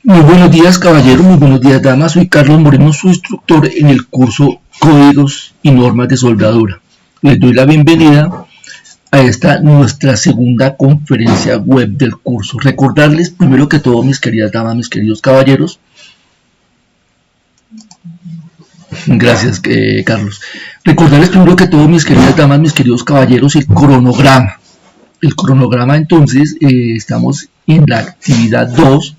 Muy buenos días, caballeros, muy buenos días, damas. Soy Carlos Moreno, su instructor en el curso Códigos y Normas de Soldadura. Les doy la bienvenida a esta nuestra segunda conferencia web del curso. Recordarles primero que todo, mis queridas damas, mis queridos caballeros. Gracias, Carlos. Recordarles primero que todo, mis queridas damas, mis queridos caballeros, el cronograma. El cronograma, entonces, estamos en la actividad 2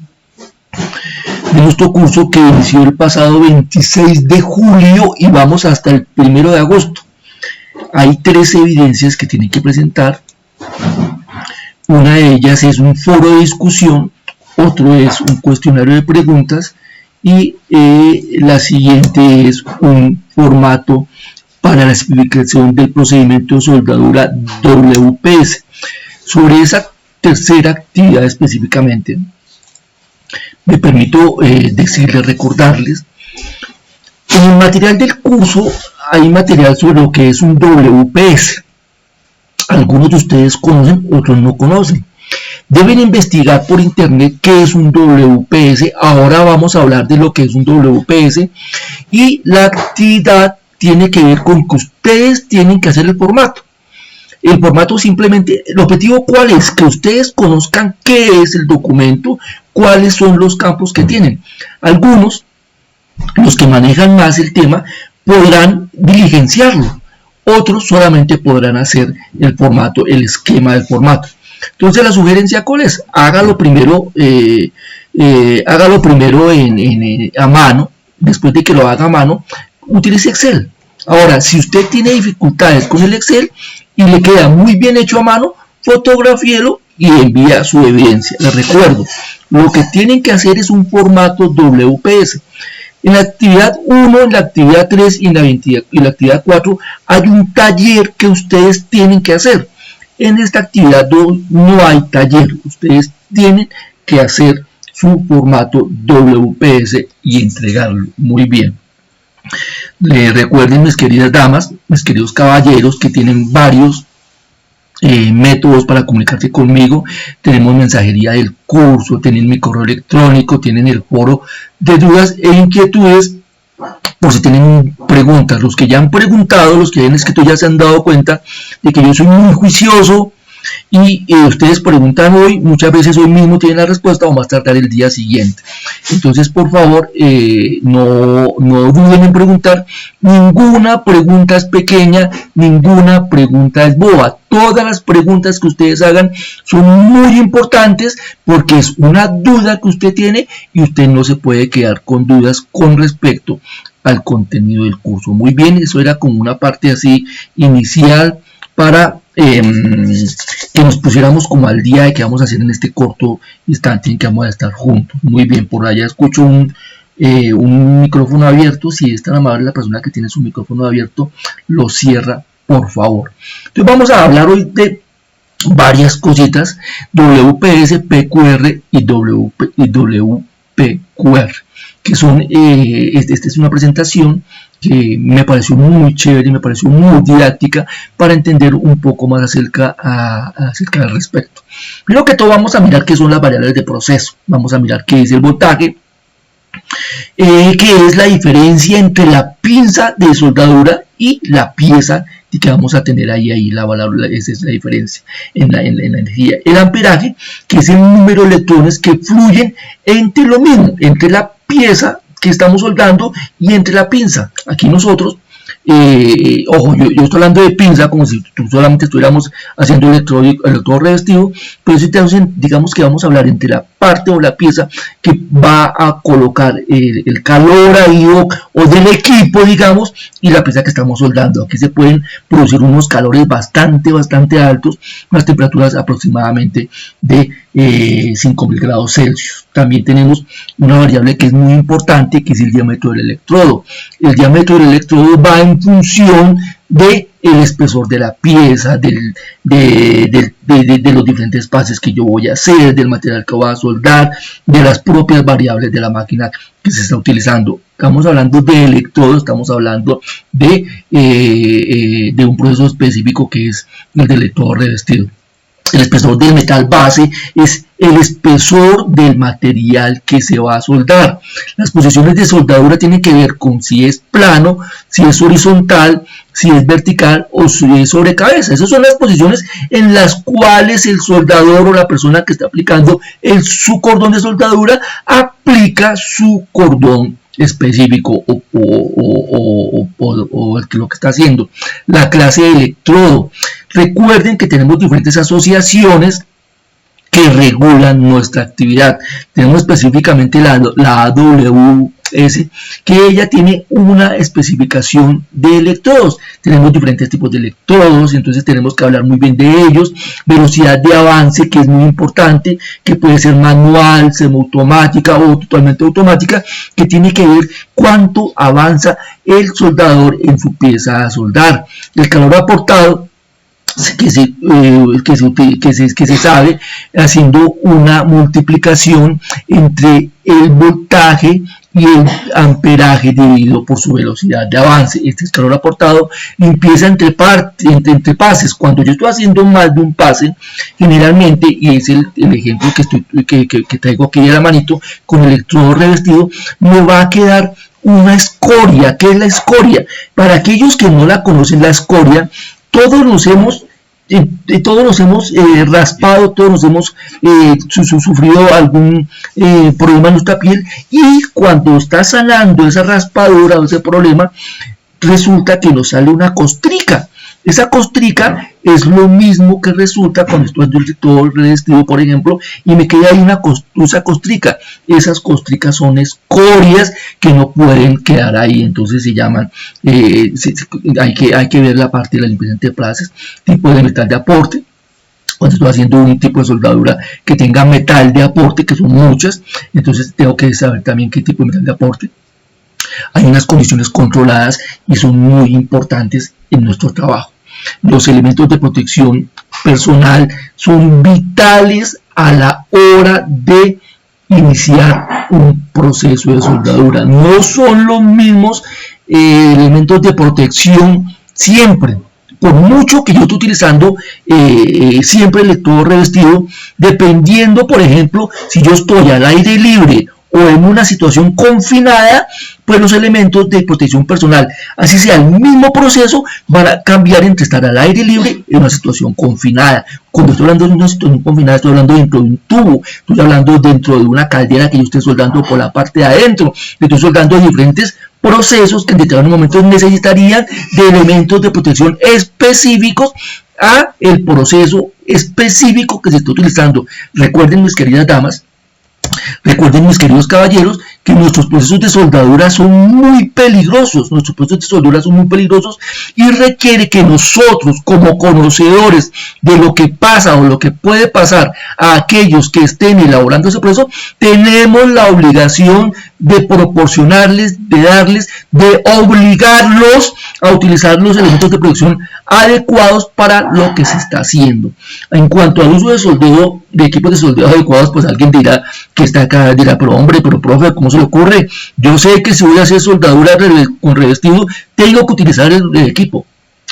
de nuestro curso que inició el pasado 26 de julio y vamos hasta el 1 de agosto. Hay 3 evidencias que tienen que presentar. Una de ellas es un foro de discusión, otro es un cuestionario de preguntas y la siguiente es un formato para la explicación del procedimiento de soldadura WPS. Sobre esa tercera actividad específicamente, me permito recordarles, en el material del curso hay material sobre lo que es un WPS. Algunos de ustedes conocen, otros no conocen. Deben investigar por internet qué es un WPS. Ahora vamos a hablar de lo que es un WPS y la actividad tiene que ver con que ustedes tienen que hacer el formato. El formato simplemente, el objetivo ¿cuál es? Que ustedes conozcan qué es el documento, cuáles son los campos que tienen. Algunos, los que manejan más el tema, podrán diligenciarlo. Otros solamente podrán hacer el formato, el esquema del formato. Entonces la sugerencia ¿cuál es? Hágalo primero a mano. Después de que lo haga a mano, utilice Excel. Ahora, si usted tiene dificultades con el Excel y le queda muy bien hecho a mano, fotografíelo y envía su evidencia. Les recuerdo, lo que tienen que hacer es un formato WPS. En la actividad 1, en la actividad 3 y en la actividad 4 hay un taller que ustedes tienen que hacer. En esta actividad 2 no hay taller, ustedes tienen que hacer su formato WPS y entregarlo. Muy bien. Recuerden, mis queridas damas, mis queridos caballeros, que tienen varios métodos para comunicarse conmigo. Tenemos mensajería del curso, tienen mi correo electrónico, tienen el foro de dudas e inquietudes por si tienen preguntas. Los que ya han preguntado, los que han escrito ya se han dado cuenta de que yo soy muy juicioso y ustedes preguntan hoy, muchas veces hoy mismo tienen la respuesta o más tardar el día siguiente. Entonces, por favor, no duden en preguntar. Ninguna pregunta es pequeña, ninguna pregunta es boba. Todas las preguntas que ustedes hagan son muy importantes porque es una duda que usted tiene y usted no se puede quedar con dudas con respecto al contenido del curso. Muy bien, eso era como una parte así inicial para que nos pusiéramos como al día de que vamos a hacer en este corto instante en que vamos a estar juntos. Muy bien, por allá escucho un micrófono abierto. Si es tan amable la persona que tiene su micrófono abierto, lo cierra, por favor. Entonces vamos a hablar hoy de varias cositas, WPS, PQR y WPQR, que son, esta es una presentación que me pareció muy chévere y me pareció muy didáctica para entender un poco más acerca al respecto. Primero que todo vamos a mirar qué son las variables de proceso, vamos a mirar qué es el voltaje, qué es la diferencia entre la pinza de soldadura y la pieza que vamos a tener ahí esa es la diferencia en la energía. El amperaje, que es el número de electrones que fluyen entre lo mismo, entre la pieza que estamos soldando y entre la pinza. Aquí nosotros, ojo, yo estoy hablando de pinza como si solamente estuviéramos haciendo electrodo revestido, pero si digamos que vamos a hablar entre la parte o la pieza que va a colocar el calor ahí o del equipo, digamos, y la pieza que estamos soldando. Aquí se pueden producir unos calores bastante altos, unas temperaturas aproximadamente de 5000 grados Celsius. También tenemos una variable que es muy importante, que es el diámetro del electrodo. El diámetro del electrodo va en función de el espesor de la pieza, de los diferentes pases que yo voy a hacer, del material que voy a soldar, de las propias variables de la máquina que se está utilizando. Estamos hablando de electrodos, estamos hablando de un proceso específico que es el del electrodo revestido. El espesor del metal base es el espesor del material que se va a soldar. Las posiciones de soldadura tienen que ver con si es plano, si es horizontal, si es vertical o si es sobre cabeza. Esas son las posiciones en las cuales el soldador o la persona que está aplicando su cordón de soldadura aplica su cordón específico o lo que está haciendo. La clase de electrodo. Recuerden que tenemos diferentes asociaciones que regulan nuestra actividad. Tenemos específicamente la AWS, que ella tiene una especificación de electrodos. Tenemos diferentes tipos de electrodos, entonces tenemos que hablar muy bien de ellos. Velocidad de avance, que es muy importante, que puede ser manual, semiautomática o totalmente automática, que tiene que ver cuánto avanza el soldador en su pieza a soldar. El calor aportado, que se sabe haciendo una multiplicación entre el voltaje y el amperaje dividido por su velocidad de avance. Este es calor aportado, empieza entre pases. Cuando yo estoy haciendo más de un pase, generalmente, y es el ejemplo que traigo aquí de la manito, con el electrodo revestido, me va a quedar una escoria. ¿Qué es la escoria? Para aquellos que no la conocen, la escoria, todos nos hemos raspado, todos nos hemos sufrido algún problema en nuestra piel, y cuando está sanando esa raspadura o ese problema, resulta que nos sale una costrica. Esa costrica es lo mismo que resulta cuando estoy todo revestido, por ejemplo, y me queda ahí esa costrica. Esas costricas son escorias que no pueden quedar ahí, entonces se llaman, hay que ver la parte de la limpieza de plazas, tipo de metal de aporte. Cuando estoy haciendo un tipo de soldadura que tenga metal de aporte, que son muchas, entonces tengo que saber también qué tipo de metal de aporte. Hay unas condiciones controladas y son muy importantes en nuestro trabajo. Los elementos de protección personal son vitales a la hora de iniciar un proceso de soldadura. No son los mismos elementos de protección siempre. Por mucho que yo esté utilizando siempre el electrodo revestido, dependiendo, por ejemplo, si yo estoy al aire libre o en una situación confinada, pues los elementos de protección personal, así sea el mismo proceso, van a cambiar entre estar al aire libre y una situación confinada. Cuando estoy hablando de una situación confinada, estoy hablando dentro de un tubo, estoy hablando dentro de una caldera que yo esté soldando por la parte de adentro, estoy soldando diferentes procesos que en determinados momentos necesitarían de elementos de protección específicos a el proceso específico que se está utilizando. Recuerden, mis queridas damas, recuerden, mis queridos caballeros, que nuestros procesos de soldadura son muy peligrosos. Nuestros procesos de soldadura son muy peligrosos y requiere que nosotros, como conocedores de lo que pasa o lo que puede pasar a aquellos que estén elaborando ese proceso, tenemos la obligación de proporcionarles, de darles, de obligarlos a utilizar los elementos de protección adecuados para lo que se está haciendo. En cuanto al uso de soldeo, de equipos de soldeo adecuados, pues alguien dirá que está acá, dirá, pero hombre, pero profe, ¿cómo se le ocurre? Yo sé que si voy a hacer soldadura con revestido, tengo que utilizar el equipo.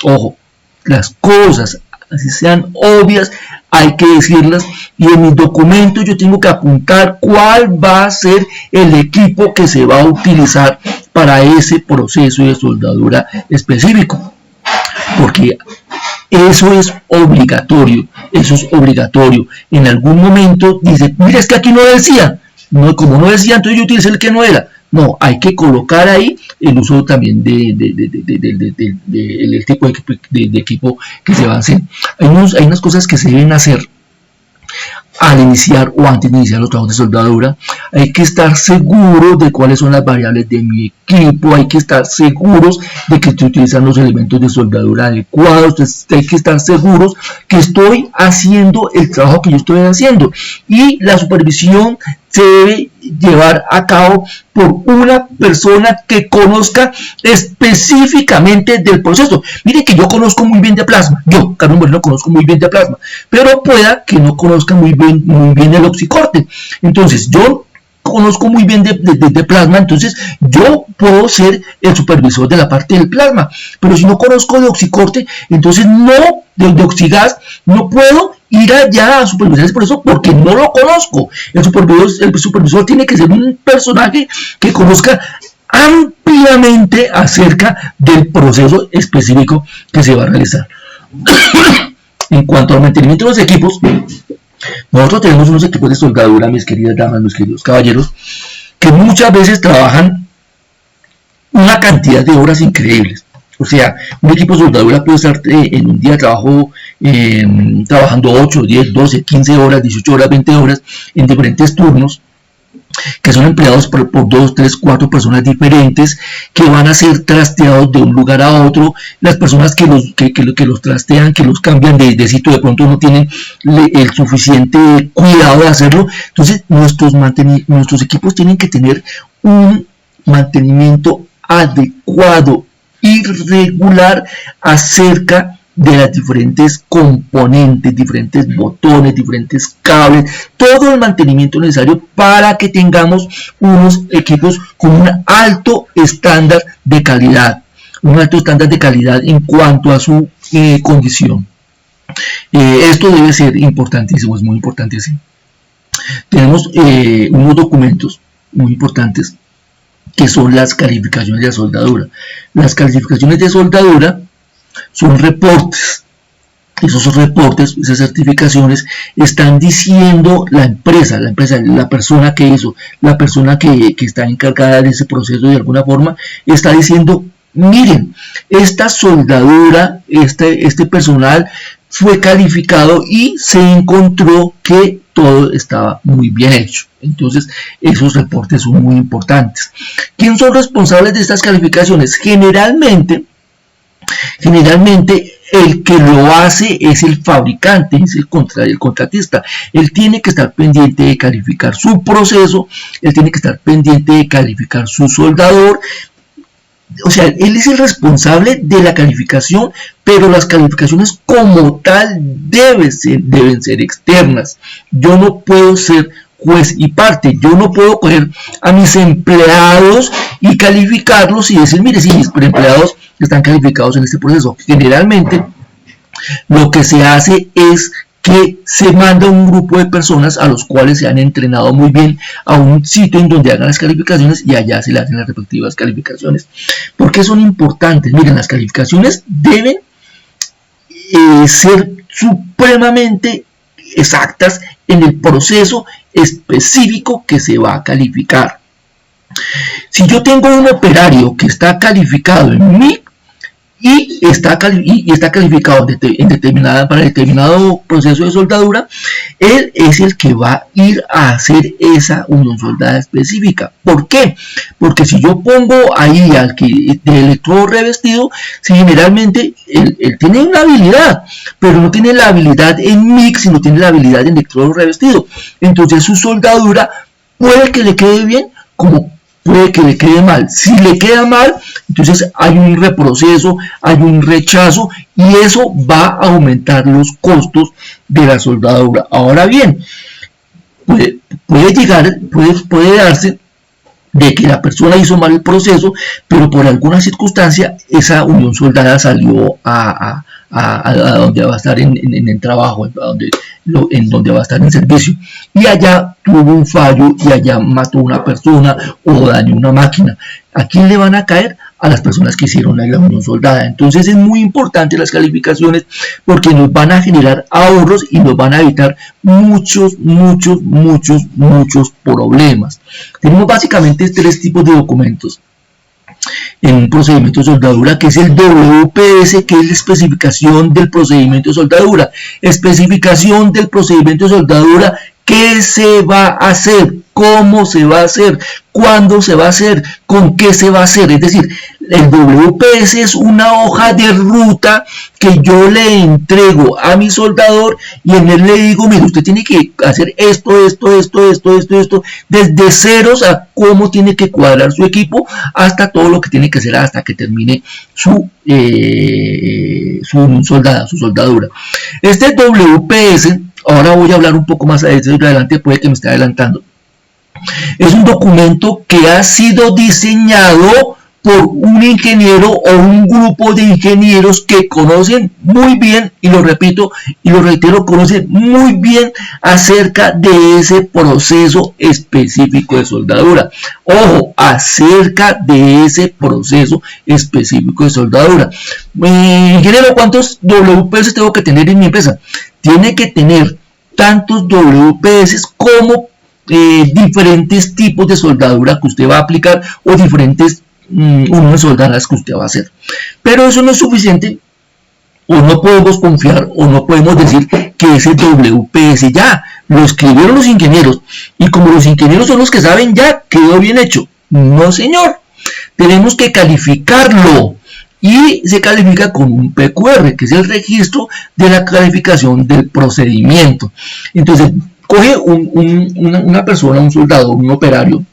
Ojo, las cosas, así sean obvias, hay que decirlas, y en mis documentos yo tengo que apuntar cuál va a ser el equipo que se va a utilizar para ese proceso de soldadura específico, porque eso es obligatorio, En algún momento dice, mira, es que aquí no decía, no, como no decía, entonces yo utilicé el que no era. No, hay que colocar ahí el uso también del tipo de equipo que se va a hacer. Hay unas cosas que se deben hacer al iniciar o antes de iniciar los trabajos de soldadura. Hay que estar seguros de cuáles son las variables de mi equipo, hay que estar seguros de que estoy utilizando los elementos de soldadura adecuados, hay que estar seguros que estoy haciendo el trabajo que yo estoy haciendo, y la supervisión se debe llevar a cabo por una persona que conozca específicamente del proceso. Mire que yo conozco muy bien de plasma, yo, Carlos Moreno, conozco muy bien de plasma, pero pueda que no conozca muy bien el oxicorte. Entonces, yo conozco muy bien de plasma, entonces yo puedo ser el supervisor de la parte del plasma, pero si no conozco de oxicorte, entonces no, de oxigas, no puedo ir allá a supervisar ese proceso porque no lo conozco. El supervisor tiene que ser un personaje que conozca ampliamente acerca del proceso específico que se va a realizar. En cuanto al mantenimiento de los equipos, nosotros tenemos unos equipos de soldadura, mis queridas damas, mis queridos caballeros, que muchas veces trabajan una cantidad de horas increíbles. O sea, un equipo de soldadura puede estar en un día de trabajo trabajando 8, 10, 12, 15 horas, 18 horas, 20 horas en diferentes turnos, que son empleados por 2, 3, 4 personas diferentes, que van a ser trasteados de un lugar a otro. Las personas que los trastean, que los cambian de sitio, de pronto no tienen el suficiente cuidado de hacerlo. Entonces nuestros equipos tienen que tener un mantenimiento adecuado y regular acerca de las diferentes componentes, diferentes botones, diferentes cables, todo el mantenimiento necesario para que tengamos unos equipos con un alto estándar de calidad, en cuanto a su condición. Esto debe ser importantísimo, es muy importante. ¿Sí? Tenemos unos documentos muy importantes que son las calificaciones de soldadura. Las calificaciones de soldadura son reportes. Esos reportes, esas certificaciones, están diciendo la empresa, la persona que hizo, la persona que está encargada de ese proceso de alguna forma, está diciendo, miren, esta soldadura, este personal fue calificado y se encontró que todo estaba muy bien hecho. Entonces, esos reportes son muy importantes. ¿Quién son responsables de estas calificaciones? Generalmente el que lo hace es el fabricante, es el contratista. Él tiene que estar pendiente de calificar su proceso, él tiene que estar pendiente de calificar su soldador. O sea, él es el responsable de la calificación, pero las calificaciones como tal deben ser externas. Yo no puedo ser juez y parte. Yo no puedo coger a mis empleados y calificarlos y decir, mire, si mis empleados están calificados en este proceso. Generalmente, lo que se hace es que se manda un grupo de personas a los cuales se han entrenado muy bien a un sitio en donde hagan las calificaciones y allá se le hacen las respectivas calificaciones. ¿Por qué son importantes? Miren, las calificaciones deben ser supremamente exactas en el proceso específico que se va a calificar. Si yo tengo un operario que está calificado en MIG y está calificado para determinado proceso de soldadura, él es el que va a ir a hacer esa unión soldada específica. ¿Por qué? Porque si yo pongo ahí al que de electrodo revestido, si generalmente él tiene una habilidad, pero no tiene la habilidad en MIG, sino tiene la habilidad en electrodo revestido. Entonces su soldadura puede que le quede bien, como puede que le quede mal. Si le queda mal, entonces hay un reproceso, hay un rechazo y eso va a aumentar los costos de la soldadura. Ahora bien, puede darse de que la persona hizo mal el proceso, pero por alguna circunstancia esa unión soldada salió a donde va a estar en el trabajo, en donde va a estar en servicio, y allá tuvo un fallo y allá mató a una persona o dañó una máquina. ¿A quién le van a caer? A las personas que hicieron la unión soldada. Entonces es muy importante las calificaciones porque nos van a generar ahorros y nos van a evitar muchos problemas. Tenemos básicamente 3 tipos de documentos en un procedimiento de soldadura, que es el WPS, que es la especificación del procedimiento de soldadura. Especificación del procedimiento de soldadura, qué se va a hacer, cómo se va a hacer, cuándo se va a hacer, con qué se va a hacer. Es decir, El WPS es una hoja de ruta que yo le entrego a mi soldador y en él le digo, mire, usted tiene que hacer esto, desde ceros a cómo tiene que cuadrar su equipo hasta todo lo que tiene que hacer hasta que termine su soldadura. Este WPS, ahora voy a hablar un poco más adelante, puede que me esté adelantando. Es un documento que ha sido diseñado por un ingeniero o un grupo de ingenieros que conocen muy bien, y lo repito y lo reitero, conocen muy bien acerca de ese proceso específico de soldadura. Ojo, acerca de ese proceso específico de soldadura. Ingeniero, ¿cuántos WPS tengo que tener en mi empresa? Tiene que tener tantos WPS como diferentes tipos de soldadura que usted va a aplicar o diferentes unas soldadas que usted va a hacer. Pero eso no es suficiente, o no podemos confiar, o no podemos decir que ese WPS ya lo escribieron los ingenieros, y como los ingenieros son los que saben, ya quedó bien hecho. No, señor, tenemos que calificarlo, y se califica con un PQR, que es el registro de la calificación del procedimiento. Entonces, coge una persona, un soldado, un operario,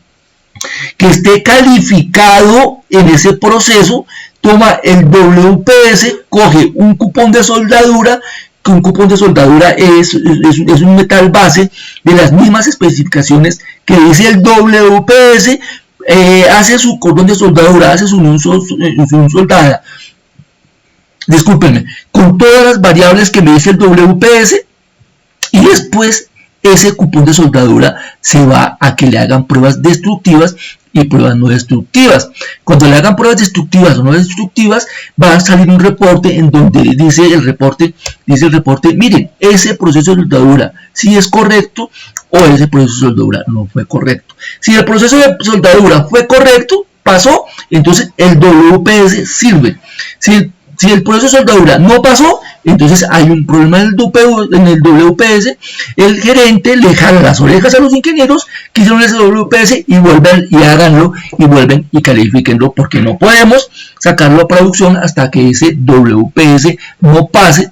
que esté calificado en ese proceso, toma el WPS, coge un cupón de soldadura, que un cupón de soldadura es un metal base de las mismas especificaciones que dice el WPS, hace su cordón de soldadura, hace su unión soldada, discúlpenme, con todas las variables que me dice el WPS, y después ese cupón de soldadura se va a que le hagan pruebas destructivas y pruebas no destructivas. Cuando le hagan pruebas destructivas o no destructivas, va a salir un reporte en donde dice el reporte, miren, ese proceso de soldadura si es correcto o ese proceso de soldadura no fue correcto. Si el proceso de soldadura fue correcto, pasó, entonces el WPS sirve. Si el proceso de soldadura no pasó, entonces hay un problema en el WPS, el gerente le jala las orejas a los ingenieros que hicieron ese WPS y vuelven y háganlo y vuelven y califíquenlo, porque no podemos sacarlo a producción hasta que ese WPS no pase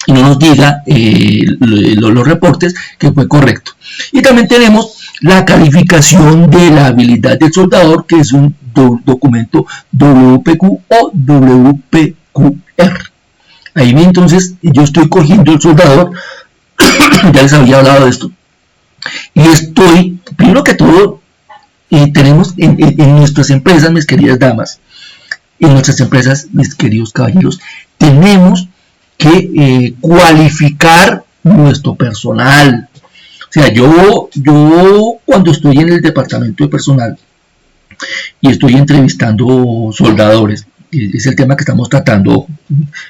y no nos diga los reportes que fue correcto. Y también tenemos la calificación de la habilidad del soldador, que es un documento WPQ o WPQR. Ahí entonces yo estoy cogiendo el soldador, ya les había hablado de esto, y estoy, primero que todo, tenemos en nuestras empresas, mis queridas damas, en nuestras empresas, mis queridos caballeros, tenemos que cualificar nuestro personal. O sea, yo cuando estoy en el departamento de personal y estoy entrevistando soldadores, es el tema que estamos tratando,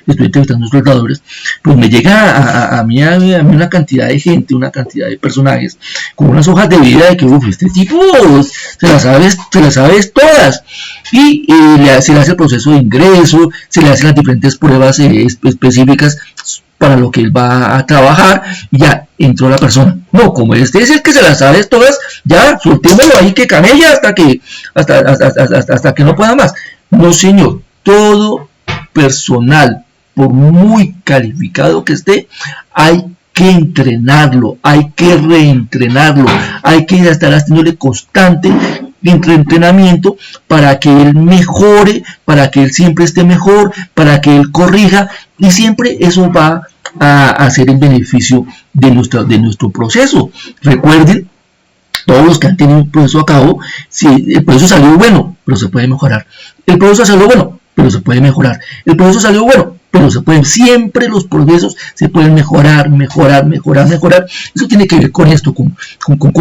estoy entrevistando soldadores, pues me llega a mí una cantidad de gente, una cantidad de personajes con unas hojas de vida de que este tipo se las sabes todas, y se le hace el proceso de ingreso, se le hacen las diferentes pruebas específicas para lo que él va a trabajar, y ya entró la persona. No, como este es el que se las sabe todas, ya soltémoslo ahí que camella hasta que no pueda más. No, señor, todo personal, por muy calificado que esté, hay que entrenarlo, hay que reentrenarlo, hay que estar haciéndole constante entrenamiento para que él mejore, para que él siempre esté mejor, para que él corrija, y siempre eso va a hacer en beneficio de nuestro proceso. Recuerden, todos los que han tenido un proceso a cabo, si el proceso salió bueno, pero se puede mejorar. El proceso salió bueno, pero se puede mejorar. El proceso salió bueno, pero se pueden, siempre los procesos se pueden mejorar. Eso tiene que ver con esto, con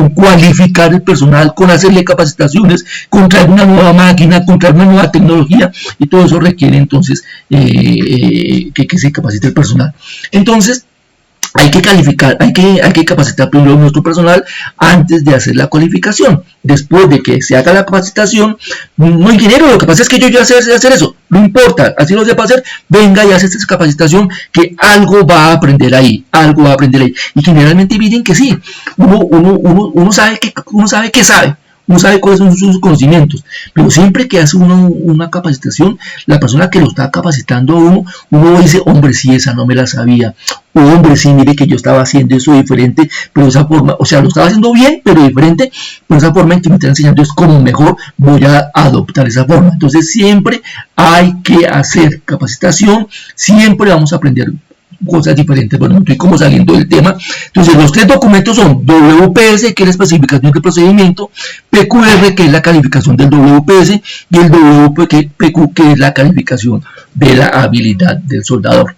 cualificar el personal, con hacerle capacitaciones, con traer una nueva máquina, con traer una nueva tecnología, y todo eso requiere entonces que se capacite el personal. Entonces, hay que calificar, hay que capacitar primero nuestro personal antes de hacer la cualificación. Después de que se haga la capacitación, no, ingeniero, lo que pasa es que yo ya sé hacer eso, no importa, así lo sepa hacer, venga y hace esta capacitación, que algo va a aprender ahí, y generalmente miren que sí, uno sabe que sabe, no sabe cuáles son sus conocimientos, pero siempre que hace uno una capacitación, la persona que lo está capacitando a uno dice, hombre, sí, esa no me la sabía, o hombre, sí, mire que yo estaba haciendo eso diferente, pero de esa forma, o sea, lo estaba haciendo bien, pero diferente, pero esa forma en que me está enseñando es como mejor voy a adoptar esa forma. Entonces siempre hay que hacer capacitación, siempre vamos a aprender cosas diferentes. Bueno, estoy como saliendo del tema. Entonces los tres documentos son WPS, que es la especificación del procedimiento, PQR, que es la calificación del WPS, y el WPQ, que es la calificación de la habilidad del soldador.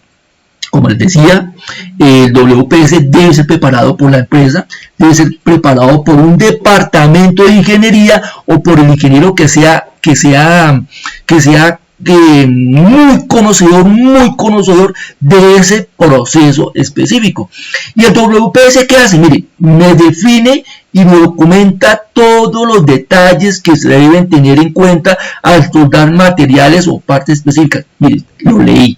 Como les decía, el WPS debe ser preparado por la empresa, debe ser preparado por un departamento de ingeniería o por el ingeniero que sea muy conocedor de ese proceso específico. Y el WPS, ¿qué hace? Mire, me define y me documenta todos los detalles que se deben tener en cuenta al soldar materiales o partes específicas. Mire, lo leí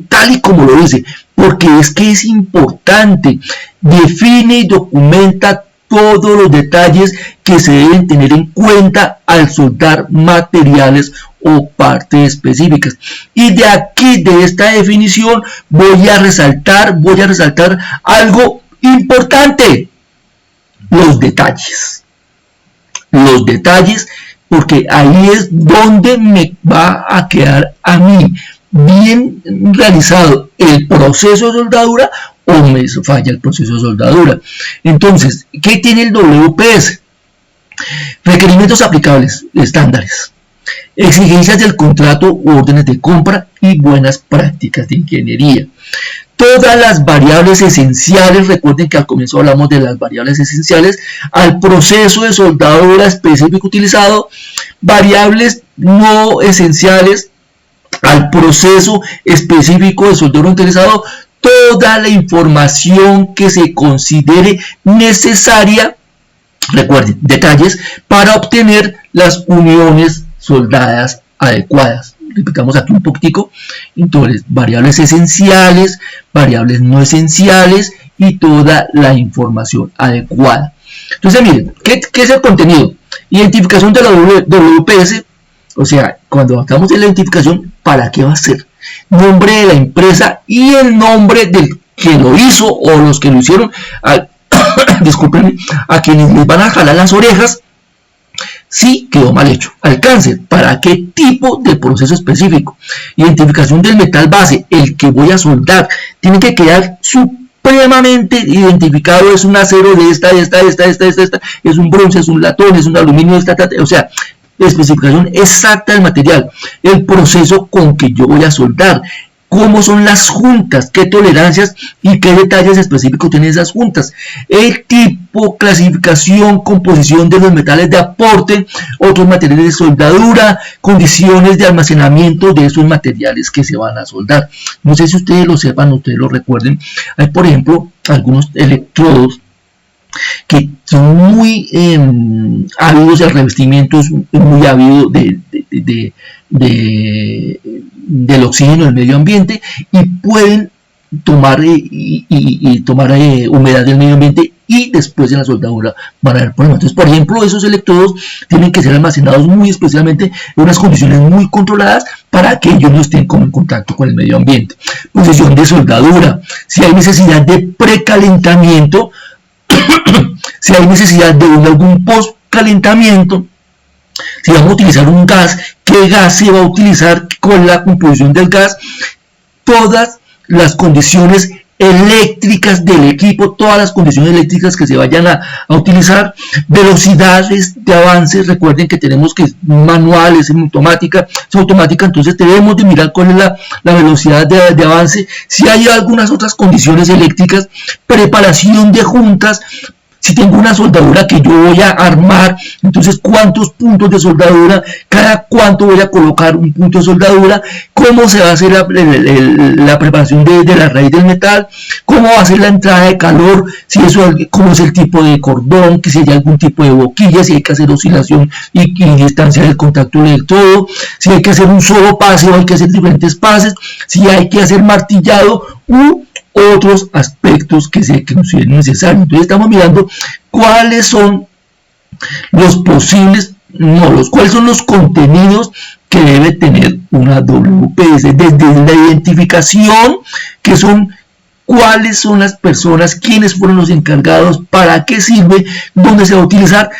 tal y como lo dice, porque es que es importante. Define y documenta todos los detalles que se deben tener en cuenta al soldar materiales o partes específicas. Y de aquí, de esta definición, voy a resaltar algo importante: los detalles, porque ahí es donde me va a quedar a mí bien realizado el proceso de soldadura o me falla el proceso de soldadura. Entonces, ¿qué tiene el WPS? Requerimientos aplicables, estándares, exigencias del contrato u órdenes de compra y buenas prácticas de ingeniería. Todas las variables esenciales, recuerden que al comienzo hablamos de las variables esenciales al proceso de soldadura específico utilizado, variables no esenciales al proceso específico de soldadura utilizado, toda la información que se considere necesaria, recuerden, detalles, para obtener las uniones soldadas adecuadas. Repitamos aquí un poquitico. Entonces, variables esenciales, variables no esenciales y toda la información adecuada. Entonces, miren, ¿qué es el contenido? Identificación de la WPS. O sea, cuando estamos en la identificación, ¿para qué va a ser? Nombre de la empresa y el nombre del que lo hizo o los que lo hicieron, discúlpenme, a quienes les van a jalar las orejas si quedó mal hecho. Alcance, ¿para qué tipo de proceso específico? Identificación del metal base, el que voy a soldar, tiene que quedar supremamente identificado. Es un acero de esta, es un bronce, es un latón, es un aluminio, o sea, especificación exacta del material, el proceso con que yo voy a soldar, cómo son las juntas, qué tolerancias y qué detalles específicos tienen esas juntas, el tipo, clasificación, composición de los metales de aporte, otros materiales de soldadura, condiciones de almacenamiento de esos materiales que se van a soldar. No sé si ustedes lo sepan, ustedes lo recuerden. Hay, por ejemplo, algunos electrodos que son muy ávidos, el revestimiento es muy ávido del oxígeno del medio ambiente y pueden tomar humedad del medio ambiente y después en la soldadura van a haber problemas. Entonces, por ejemplo, esos electrodos tienen que ser almacenados muy especialmente en unas condiciones muy controladas para que ellos no estén en contacto con el medio ambiente. Posición de soldadura, si hay necesidad de precalentamiento, si hay necesidad de algún postcalentamiento, si vamos a utilizar un gas, qué gas se va a utilizar con la composición del gas, todas las condiciones eléctricas del equipo, todas las condiciones eléctricas que se vayan a utilizar, velocidades de avance. Recuerden que tenemos que manual, es automática, entonces debemos de mirar cuál es la velocidad de avance, si hay algunas otras condiciones eléctricas, preparación de juntas. Si tengo una soldadura que yo voy a armar, entonces cuántos puntos de soldadura, cada cuánto voy a colocar un punto de soldadura, cómo se va a hacer la preparación de la raíz del metal, cómo va a ser la entrada de calor, si eso, cómo es el tipo de cordón, que si hay algún tipo de boquilla, si hay que hacer oscilación y distanciar el contacto del electrodo, si hay que hacer un solo pase o hay que hacer diferentes pases, si hay que hacer martillado u otros aspectos que se consideren necesarios. Entonces estamos mirando cuáles son los posibles módulos, cuáles son los contenidos que debe tener una WPS, desde la identificación, que son cuáles son las personas, quiénes fueron los encargados, para qué sirve, dónde se va a utilizar,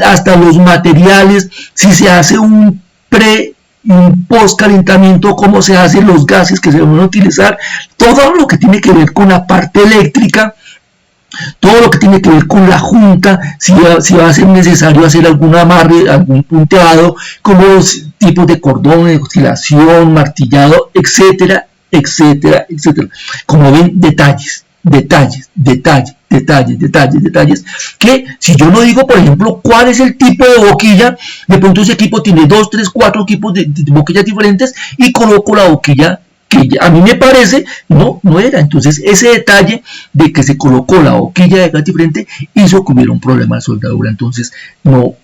hasta los materiales, si se hace un pre y un post calentamiento, cómo se hacen los gases que se van a utilizar, todo lo que tiene que ver con la parte eléctrica, todo lo que tiene que ver con la junta, si va a ser necesario hacer algún amarre, algún punteado, como los tipos de cordón, de oscilación, martillado, etcétera, etcétera, etcétera. Como ven, detalles, que si yo no digo, por ejemplo, cuál es el tipo de boquilla, de pronto ese equipo tiene 2, 3, 4 tipos de boquillas diferentes y coloco la boquilla que a mí me parece no era. Entonces ese detalle de que se colocó la boquilla de gas diferente hizo que hubiera un problema de soldadura. Entonces no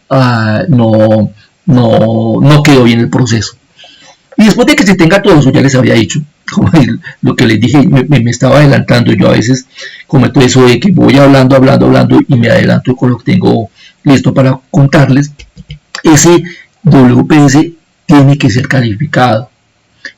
quedó bien el proceso. Y después de que se tenga todo eso, ya les había dicho, como lo que les dije, me estaba adelantando. Yo a veces cometo eso de que voy hablando y me adelanto con lo que tengo listo para contarles. Ese WPS tiene que ser calificado.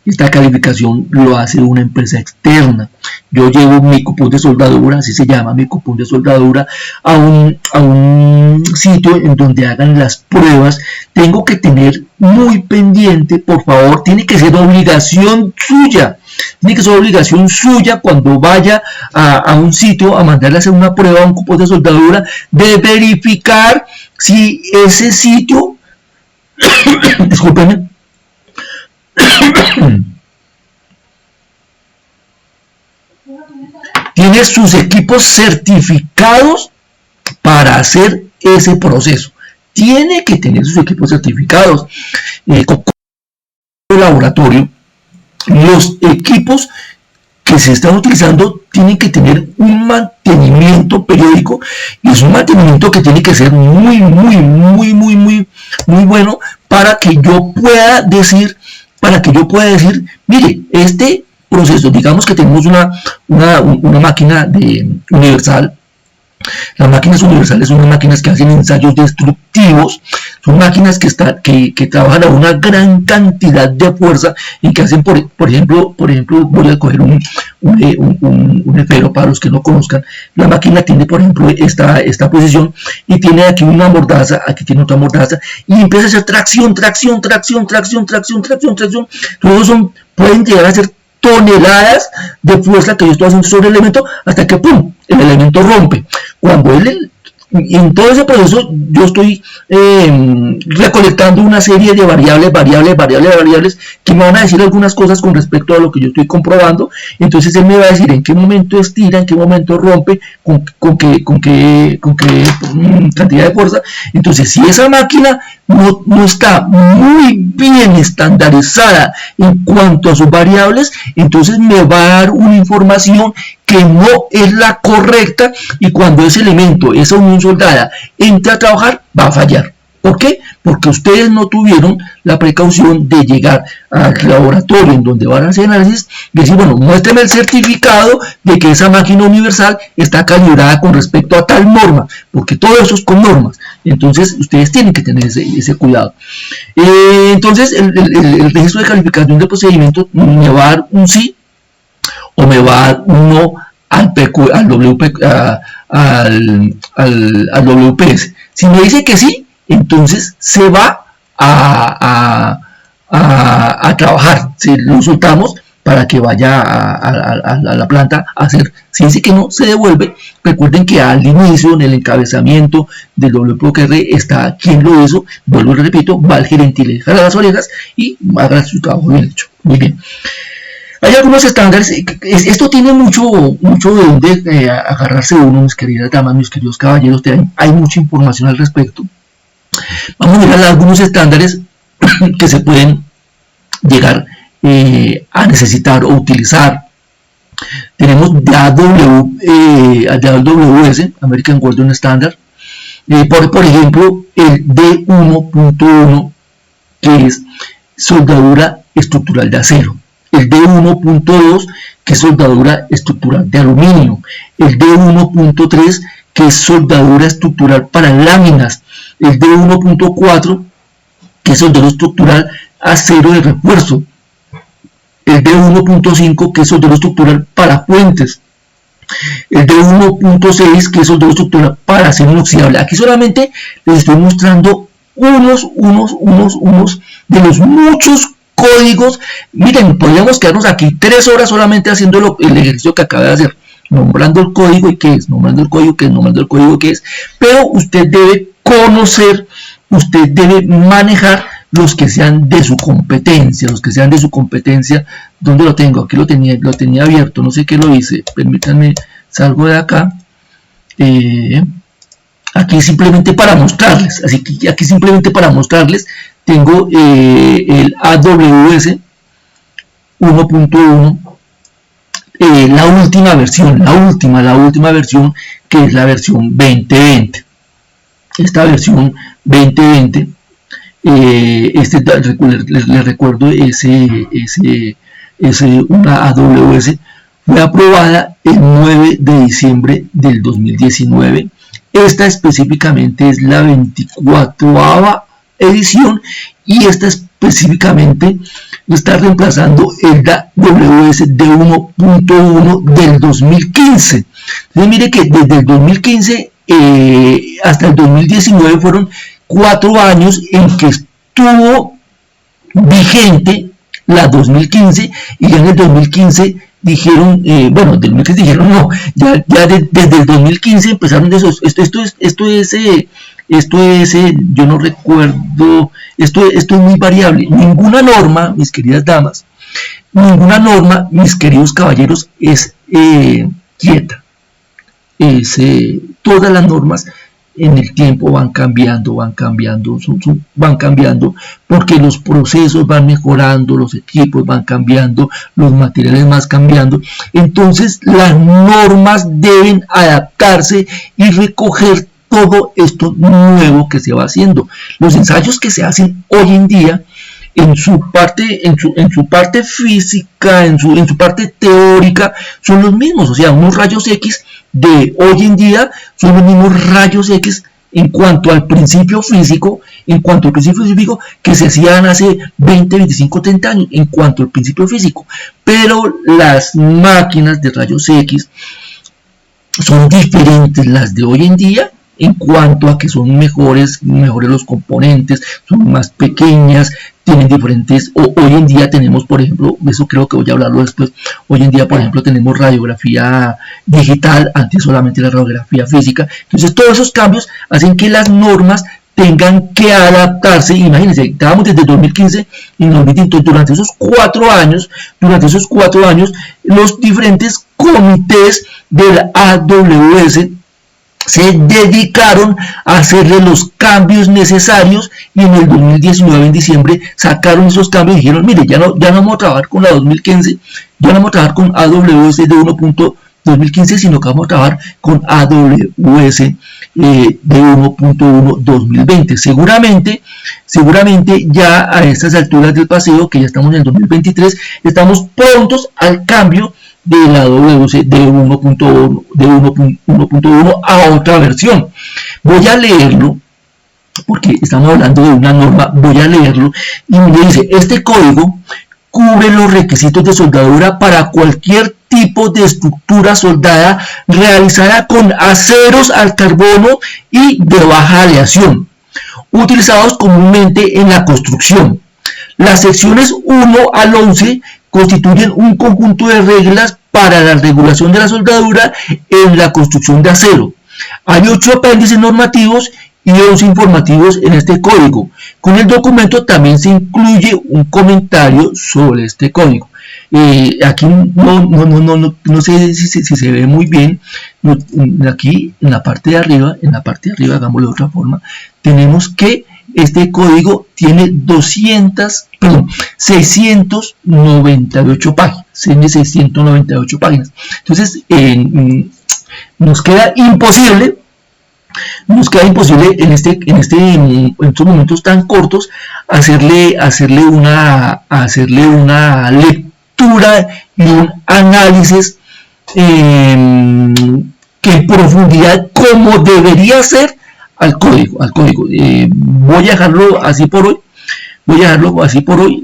Esta calificación lo hace una empresa externa. Yo llevo mi cupón de soldadura, así se llama, mi cupón de soldadura, a un sitio en donde hagan las pruebas. Tengo que tener muy pendiente, por favor, tiene que ser obligación suya. Tiene que ser obligación suya cuando vaya a un sitio a mandarle a hacer una prueba a un cupón de soldadura, de verificar si ese sitio, discúlpenme, tiene sus equipos certificados para hacer ese proceso. Tiene que tener sus equipos certificados. Con el laboratorio, los equipos que se están utilizando tienen que tener un mantenimiento periódico, y es un mantenimiento que tiene que ser muy bueno para que yo pueda decir, mire, este proceso, digamos que tenemos una máquina universal. Las máquinas universales son unas máquinas que hacen ensayos destructivos, son máquinas que trabajan a una gran cantidad de fuerza y que hacen, por ejemplo, voy a coger un efero para los que no conozcan. La máquina tiene, por ejemplo, esta posición, y tiene aquí una mordaza, aquí tiene otra mordaza, y empieza a hacer tracción. Todos pueden llegar a ser toneladas de fuerza que yo estoy haciendo sobre el elemento, hasta que ¡pum!, el elemento rompe. Cuando en todo ese proceso yo estoy recolectando una serie de variables que me van a decir algunas cosas con respecto a lo que yo estoy comprobando. Entonces él me va a decir en qué momento estira, en qué momento rompe, con qué cantidad de fuerza. Entonces, si esa máquina no está muy bien estandarizada en cuanto a sus variables, entonces me va a dar una información que no es la correcta, y cuando ese elemento, esa unión soldada, entre a trabajar, va a fallar. ¿Por qué? Porque ustedes no tuvieron la precaución de llegar al laboratorio en donde van a hacer análisis y decir, bueno, muéstrame el certificado de que esa máquina universal está calibrada con respecto a tal norma, porque todo eso es con normas. Entonces ustedes tienen que tener ese cuidado. Entonces el registro de calificación de procedimiento me va a dar un sí, o me va a dar un no al WPS. Si me dice que sí, entonces se va a trabajar. Si lo soltamos para que vaya a la planta a hacer. Si dice que no, se devuelve. Recuerden que al inicio, en el encabezamiento del WPOKR, está quien lo hizo. Vuelvo y repito, va el gerente y le jala las orejas y haga su trabajo bien hecho. Muy bien. Hay algunos estándares. Esto tiene mucho de donde agarrarse uno, mis queridas damas, mis queridos caballeros. Hay mucha información al respecto. Vamos a mirar algunos estándares que se pueden llegar a necesitar o utilizar. Tenemos AWS, American Welding Standard, por ejemplo el D1.1, que es soldadura estructural de acero, el D1.2, que es soldadura estructural de aluminio, el D1.3, que es soldadura estructural para láminas, el D1.4, que es soldadura estructural acero de refuerzo, el D1.5, que es soldadura estructural para puentes, el D1.6, que es soldadura estructural para acero inoxidable. Aquí solamente les estoy mostrando unos de los muchos códigos. Miren, podríamos quedarnos aquí 3 horas solamente haciendo el ejercicio que acaba de hacer, nombrando el código y qué es, nombrando el código qué es, nombrando el código qué es, pero usted debe conocer, usted debe manejar los que sean de su competencia, ¿dónde lo tengo? Aquí lo tenía abierto, no sé qué lo hice, permítanme, salgo de acá, aquí simplemente para mostrarles, así que aquí simplemente para mostrarles, tengo el AWS 1.1, la última versión, la última versión, que es la versión 2020. Esta versión 2020, les recuerdo, una AWS fue aprobada el 9 de diciembre del 2019. Esta específicamente es la 24ª edición y esta específicamente está reemplazando el AWS D1.1 del 2015. Entonces mire que desde el 2015 hasta el 2019 fueron 4 años en que estuvo vigente la 2015, y ya en el 2015 dijeron, bueno, del 2015 dijeron no, ya desde el 2015 empezaron de esos, esto es, yo no recuerdo, esto es muy variable. Ninguna norma, mis queridas damas, ninguna norma, mis queridos caballeros, es quieta. Todas las normas en el tiempo van cambiando, porque los procesos van mejorando, los equipos van cambiando, los materiales van cambiando. Entonces las normas deben adaptarse y recoger todo esto nuevo que se va haciendo. Los ensayos que se hacen hoy en día, en su parte física, en su parte teórica, son los mismos. O sea, unos rayos X de hoy en día son los mismos rayos X en cuanto al principio físico, que se hacían hace 20, 25, 30 años, en cuanto al principio físico. Pero las máquinas de rayos X son diferentes las de hoy en día, en cuanto a que son mejores los componentes, son más pequeñas, tienen diferentes, hoy en día tenemos, por ejemplo, eso creo que voy a hablarlo después, hoy en día, por ejemplo, tenemos radiografía digital, antes solamente la radiografía física. Entonces todos esos cambios hacen que las normas tengan que adaptarse. Imagínense, estábamos desde 2015 y durante esos 4 años, los diferentes comités del AWS se dedicaron a hacerle los cambios necesarios, y en el 2019, en diciembre, sacaron esos cambios y dijeron, mire, ya no vamos a trabajar con la 2015, ya no vamos a trabajar con AWS de 1.2015, sino que vamos a trabajar con AWS de 1.1 2020. Seguramente ya a estas alturas del paseo, que ya estamos en el 2023, estamos prontos al cambio de la AWS de 1.1 a otra versión. Voy a leerlo, porque estamos hablando de una norma. Voy a leerlo y me dice: este código cubre los requisitos de soldadura para cualquier tipo de estructura soldada realizada con aceros al carbono y de baja aleación, utilizados comúnmente en la construcción. Las secciones 1 al 11 constituyen un conjunto de reglas para la regulación de la soldadura en la construcción de acero. Hay 8 apéndices normativos y 11 informativos en este código. Con el documento también se incluye un comentario sobre este código. Aquí no sé si se ve muy bien. Aquí en la parte de arriba, hagámoslo de otra forma, tenemos que este código tiene 698 páginas. 698 páginas. Entonces, nos queda imposible en estos momentos tan cortos hacerle una lectura y un análisis que en profundidad, como debería ser, al código, voy a dejarlo así por hoy,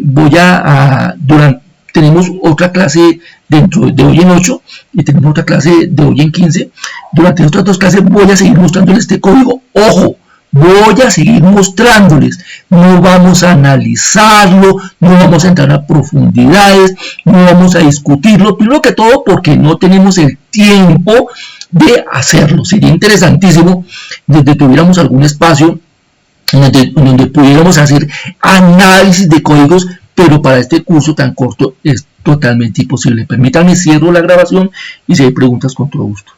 tenemos otra clase dentro de hoy en 8 y tenemos otra clase de hoy en 15. Durante otras dos clases voy a seguir mostrándoles este código. Ojo, voy a seguir mostrándoles, no vamos a analizarlo, no vamos a entrar a profundidades, no vamos a discutirlo, primero que todo porque no tenemos el tiempo de hacerlo. Sería interesantísimo desde tuviéramos algún espacio donde pudiéramos hacer análisis de códigos, pero para este curso tan corto es totalmente imposible. Permítanme, cierro la grabación y si hay preguntas, con todo gusto.